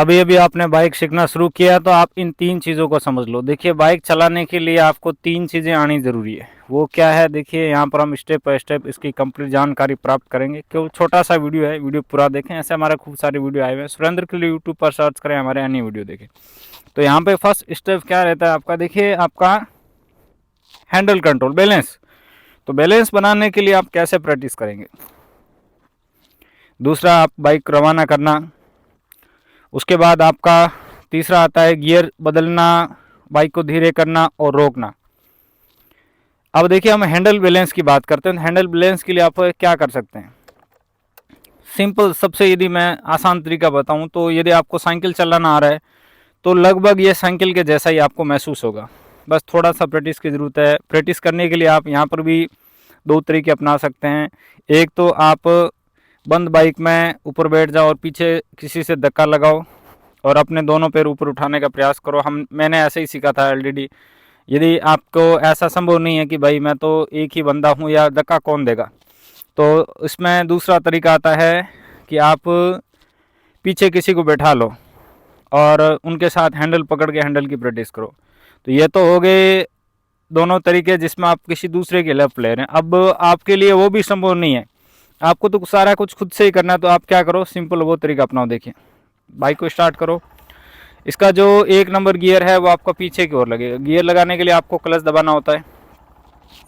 अभी अभी आपने बाइक सीखना शुरू किया तो आप इन 3 चीज़ों को समझ लो। देखिए बाइक चलाने के लिए आपको 3 चीज़ें आनी ज़रूरी है। वो क्या है, देखिए यहाँ पर हम स्टेप बाय स्टेप इसकी कंप्लीट जानकारी प्राप्त करेंगे। क्यों, छोटा सा वीडियो है, वीडियो पूरा देखें। ऐसे हमारे खूब सारे वीडियो आए हुए हैं। सुरेंद्र के लिए यूट्यूब पर सर्च करें, हमारे अन्य वीडियो देखें। तो यहाँ पे फर्स्ट स्टेप क्या रहता है आपका, देखिए आपका हैंडल कंट्रोल, बैलेंस। तो बैलेंस बनाने के लिए आप कैसे प्रैक्टिस करेंगे। दूसरा, आप बाइक रवाना करना। उसके बाद आपका तीसरा आता है गियर बदलना, बाइक को धीरे करना और रोकना। अब देखिए हम हैंडल बैलेंस की बात करते हैं। हैंडल बैलेंस के लिए आप क्या कर सकते हैं। सिंपल, सबसे यदि मैं आसान तरीका बताऊं तो यदि आपको साइकिल चलाना आ रहा है तो लगभग ये साइकिल के जैसा ही आपको महसूस होगा। बस थोड़ा सा प्रैक्टिस की ज़रूरत है। प्रैक्टिस करने के लिए आप यहाँ पर भी 2 तरीके अपना सकते हैं। एक तो आप बंद बाइक में ऊपर बैठ जाओ और पीछे किसी से धक्का लगाओ और अपने दोनों पैर ऊपर उठाने का प्रयास करो। मैंने ऐसे ही सीखा था ऑलरेडी। यदि आपको ऐसा संभव नहीं है कि भाई मैं तो एक ही बंदा हूँ या धक्का कौन देगा, तो इसमें दूसरा तरीका आता है कि आप पीछे किसी को बैठा लो और उनके साथ हैंडल पकड़ के हैंडल की प्रैक्टिस करो। तो ये तो हो गए दोनों तरीके जिसमें आप किसी दूसरे की हेल्प ले रहे हैं। अब आपके लिए वो भी संभव नहीं है, आपको तो सारा कुछ खुद से ही करना है। तो आप क्या करो, सिंपल वो तरीका अपनाओ। देखिए बाइक को स्टार्ट करो। इसका जो 1 नंबर गियर है वो आपका पीछे की ओर लगेगा। गियर लगाने के लिए आपको क्लच दबाना होता है।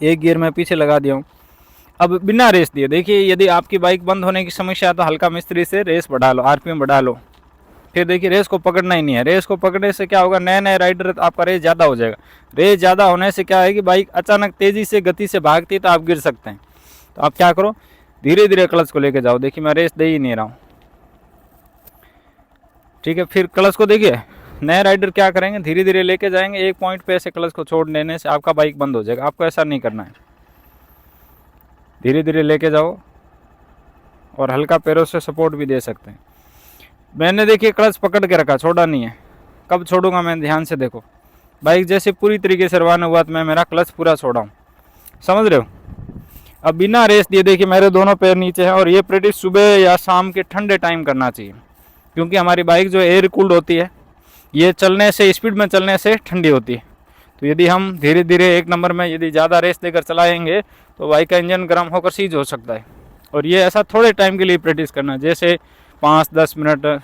एक गियर मैं पीछे लगा दिया हूँ। अब बिना रेस दिए, देखिए यदि आपकी बाइक बंद होने की समस्या है तो हल्का मिस्त्री से रेस बढ़ा लो, आरपीएम बढ़ा लो। फिर देखिए रेस को पकड़ना ही नहीं है। रेस को पकड़ने से क्या होगा, नए नए राइडर आपका रेस ज़्यादा हो जाएगा। रेस ज़्यादा होने से क्या है कि बाइक अचानक तेज़ी से गति से भागती है तो आप गिर सकते हैं। तो आप क्या करो, धीरे धीरे क्लच को लेके जाओ। देखिए मैं रेस दे ही नहीं रहा हूँ, ठीक है। फिर क्लच को देखिए, नए राइडर क्या करेंगे, धीरे धीरे लेके जाएंगे। एक पॉइंट पे ऐसे क्लच को छोड़ देने से आपका बाइक बंद हो जाएगा। आपको ऐसा नहीं करना है, धीरे धीरे लेके जाओ और हल्का पैरों से सपोर्ट भी दे सकते हैं। मैंने देखिए क्लच पकड़ के रखा, छोड़ा नहीं है। कब छोड़ूंगा मैं, ध्यान से देखो। बाइक जैसे पूरी तरीके से रवाना हुआ तो मैं मेरा क्लच पूरा छोड़ा हूँ, समझ रहे हो। अब बिना रेस दिए देखिए मेरे दोनों पैर नीचे हैं। और ये प्रैक्टिस सुबह या शाम के ठंडे टाइम करना चाहिए, क्योंकि हमारी बाइक जो एयर कूल्ड होती है, ये चलने से, स्पीड में चलने से ठंडी होती है। तो यदि हम धीरे धीरे 1 नंबर में यदि ज़्यादा रेस देकर चलाएंगे तो बाइक का इंजन गर्म होकर सीज हो सकता है। और ये ऐसा थोड़े टाइम के लिए प्रैक्टिस करना, जैसे 5-10 मिनट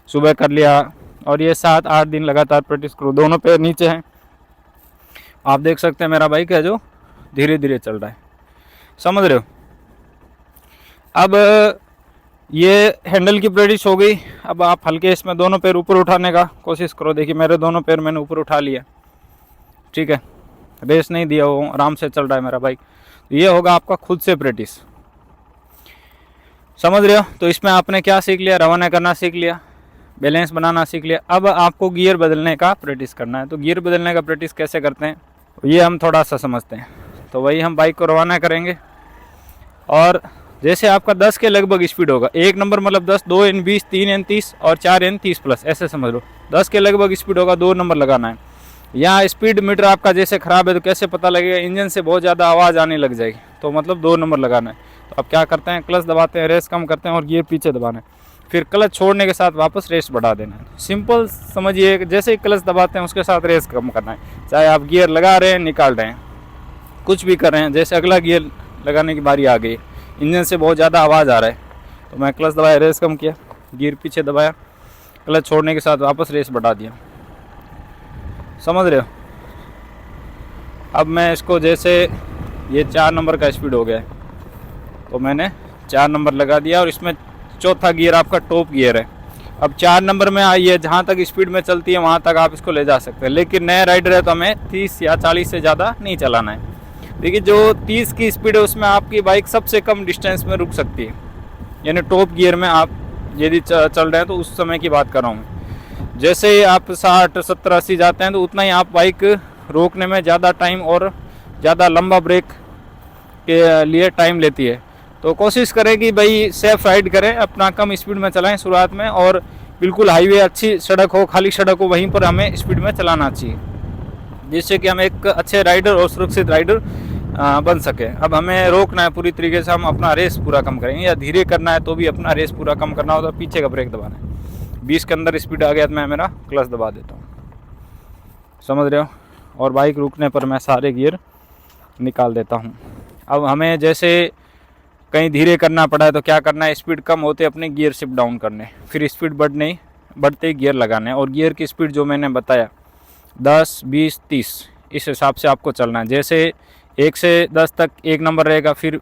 सुबह कर लिया और ये 7-8 दिन लगातार प्रैक्टिस करो। दोनों पैर नीचे हैं, आप देख सकते हैं मेरा बाइक है जो धीरे धीरे चल रहा है, समझ रहे हो। अब ये हैंडल की प्रैक्टिस हो गई। अब आप हल्के इसमें दोनों पैर ऊपर उठाने का कोशिश करो। देखिए मेरे दोनों पैर मैंने ऊपर उठा लिया, ठीक है। रेस नहीं दिया, वो आराम से चल रहा है मेरा बाइक। ये होगा आपका खुद से प्रैक्टिस, समझ रहे हो। तो इसमें आपने क्या सीख लिया, रवाना करना सीख लिया, बैलेंस बनाना सीख लिया। अब आपको गियर बदलने का प्रैक्टिस करना है। तो गियर बदलने का प्रैक्टिस कैसे करते हैं ये हम थोड़ा सा समझते हैं। तो वही हम बाइक को रवाना करेंगे और जैसे आपका 10 के लगभग स्पीड होगा, 1 नंबर मतलब 10, 2 N 20, 3 N 30 और 4 N 30+, ऐसे समझ लो। 10 के लगभग स्पीड होगा, 2 नंबर लगाना है। यहाँ स्पीड मीटर आपका जैसे ख़राब है तो कैसे पता लगेगा, इंजन से बहुत ज़्यादा आवाज़ आने लग जाएगी, तो मतलब 2 नंबर लगाना है। तो आप क्या करते हैं, क्लच दबाते हैं, रेस कम करते हैं और गियर पीछे दबाना है। फिर क्लच छोड़ने के साथ वापस रेस बढ़ा देना है। सिंपल समझिए, जैसे ही क्लच दबाते हैं उसके साथ रेस कम करना है। चाहे आप गियर लगा रहे हैं, निकाल रहे हैं, कुछ भी कर रहे हैं। जैसे अगला गियर लगाने की बारी आ गई, इंजन से बहुत ज़्यादा आवाज़ आ रहा है तो मैं क्लच दबाया, रेस कम किया, गियर पीछे दबाया, क्लच छोड़ने के साथ वापस रेस बढ़ा दिया, समझ रहे हो। अब मैं इसको, जैसे ये 4 नंबर का स्पीड हो गया है तो मैंने 4 नंबर लगा दिया और इसमें चौथा गियर आपका टॉप गियर है। अब 4 नंबर में आइए, जहाँ तक स्पीड में चलती है वहाँ तक आप इसको ले जा सकते हैं। लेकिन नए राइडर है तो हमें 30 या 40 से ज़्यादा नहीं चलाना है। देखिए जो 30 की स्पीड है उसमें आपकी बाइक सबसे कम डिस्टेंस में रुक सकती है, यानी टॉप गियर में आप यदि चल रहे हैं तो उस समय की बात कर रहा हूँ। जैसे ही आप 60, 70, 80 जाते हैं तो उतना ही आप बाइक रोकने में ज़्यादा टाइम और ज़्यादा लंबा ब्रेक के लिए टाइम लेती है। तो कोशिश करें कि भाई सेफ राइड करें, अपना कम स्पीड में चलाएं शुरुआत में, और बिल्कुल हाईवे अच्छी सड़क हो, खाली सड़क हो, वहीं पर हमें स्पीड में चलाना चाहिए, जिससे कि हम एक अच्छे राइडर और सुरक्षित राइडर बन सके। अब हमें रोकना है पूरी तरीके से, हम अपना रेस पूरा कम करेंगे, या धीरे करना है तो भी अपना रेस पूरा कम करना होगा, पीछे का ब्रेक दबाना है। 20 के अंदर स्पीड आ गया तो मैं मेरा क्लच दबा देता हूँ, समझ रहे हो। और बाइक रुकने पर मैं सारे गियर निकाल देता हूँ। अब हमें जैसे कहीं धीरे करना पड़ा है तो क्या करना है, स्पीड कम होते अपने गियर शिफ्ट डाउन करने, फिर स्पीड बढ़ते ही गियर लगाने। और गियर की स्पीड जो मैंने बताया 10, 20, 30 इस हिसाब से आपको चलना है। जैसे 1 से 10 तक 1 नंबर रहेगा, फिर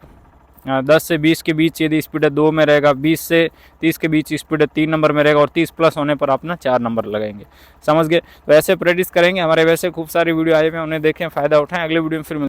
10 से 20 के बीच यदि स्पीड है 2 में रहेगा, 20 से 30 के बीच स्पीड है 3 नंबर में रहेगा, और 30 प्लस होने पर अपना 4 नंबर लगाएंगे, समझ गए। तो ऐसे प्रैक्टिस करेंगे। हमारे वैसे खूब सारी वीडियो आए हुए हैं, उन्हें देखें, फ़ायदा उठाएं। अगले वीडियो में फिर